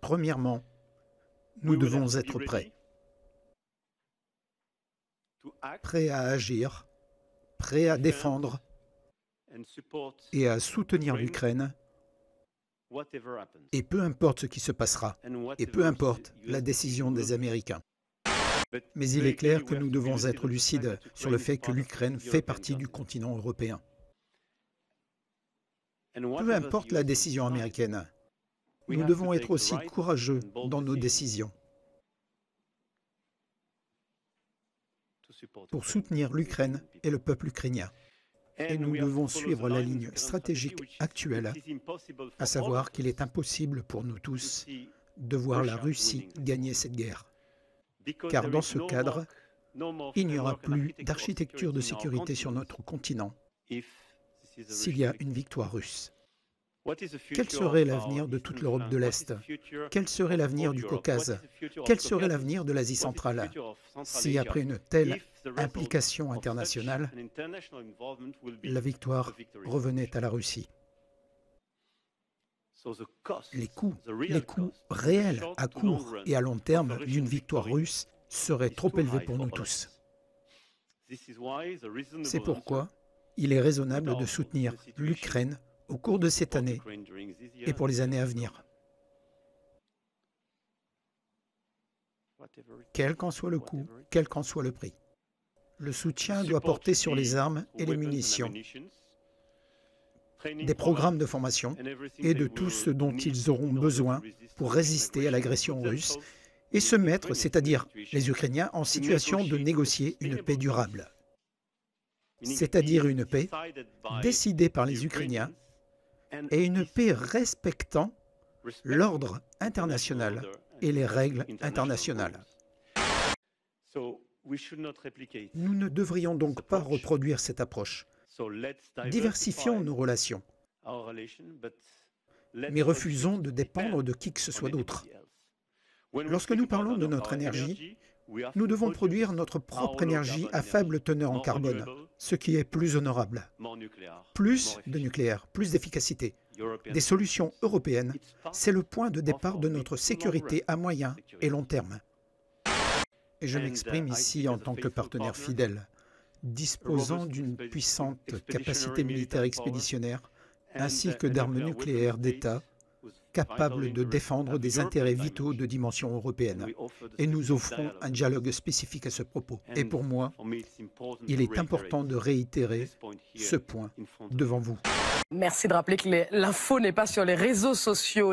Premièrement, nous devons être prêts. Prêts à agir, prêts à défendre et à soutenir l'Ukraine, et peu importe ce qui se passera, et peu importe la décision des Américains. Mais il est clair que nous devons être lucides sur le fait que l'Ukraine fait partie du continent européen. Peu importe la décision américaine, nous devons être aussi courageux dans nos décisions pour soutenir l'Ukraine et le peuple ukrainien. Et nous devons suivre la ligne stratégique actuelle, à savoir qu'il est impossible pour nous tous de voir la Russie gagner cette guerre. Car dans ce cadre, il n'y aura plus d'architecture de sécurité sur notre continent s'il y a une victoire russe. Quel serait l'avenir de toute l'Europe de l'Est? Quel serait l'avenir du Caucase? Quel serait l'avenir de l'Asie centrale si, après une telle implication internationale, la victoire revenait à la Russie? Les coûts réels à court et à long terme d'une victoire russe seraient trop élevés pour nous tous. C'est pourquoi il est raisonnable de soutenir l'Ukraine au cours de cette année et pour les années à venir. Quel qu'en soit le coût, quel qu'en soit le prix. Le soutien doit porter sur les armes et les munitions, des programmes de formation et de tout ce dont ils auront besoin pour résister à l'agression russe et se mettre, c'est-à-dire les Ukrainiens, en situation de négocier une paix durable. C'est-à-dire une paix décidée par les Ukrainiens et une paix respectant l'ordre international et les règles internationales. Nous ne devrions donc pas reproduire cette approche. Diversifions nos relations, mais refusons de dépendre de qui que ce soit d'autre. Lorsque nous parlons de notre énergie, nous devons produire notre propre énergie à faible teneur en carbone, ce qui est plus honorable. Plus de nucléaire, plus d'efficacité. Des solutions européennes, c'est le point de départ de notre sécurité à moyen et long terme. Et je m'exprime ici en tant que partenaire fidèle, disposant d'une puissante capacité militaire expéditionnaire, ainsi que d'armes nucléaires d'État, capables de défendre des intérêts vitaux de dimension européenne. Et nous offrons un dialogue spécifique à ce propos. Et pour moi, il est important de réitérer ce point devant vous. Merci de rappeler que l'info n'est pas sur les réseaux sociaux.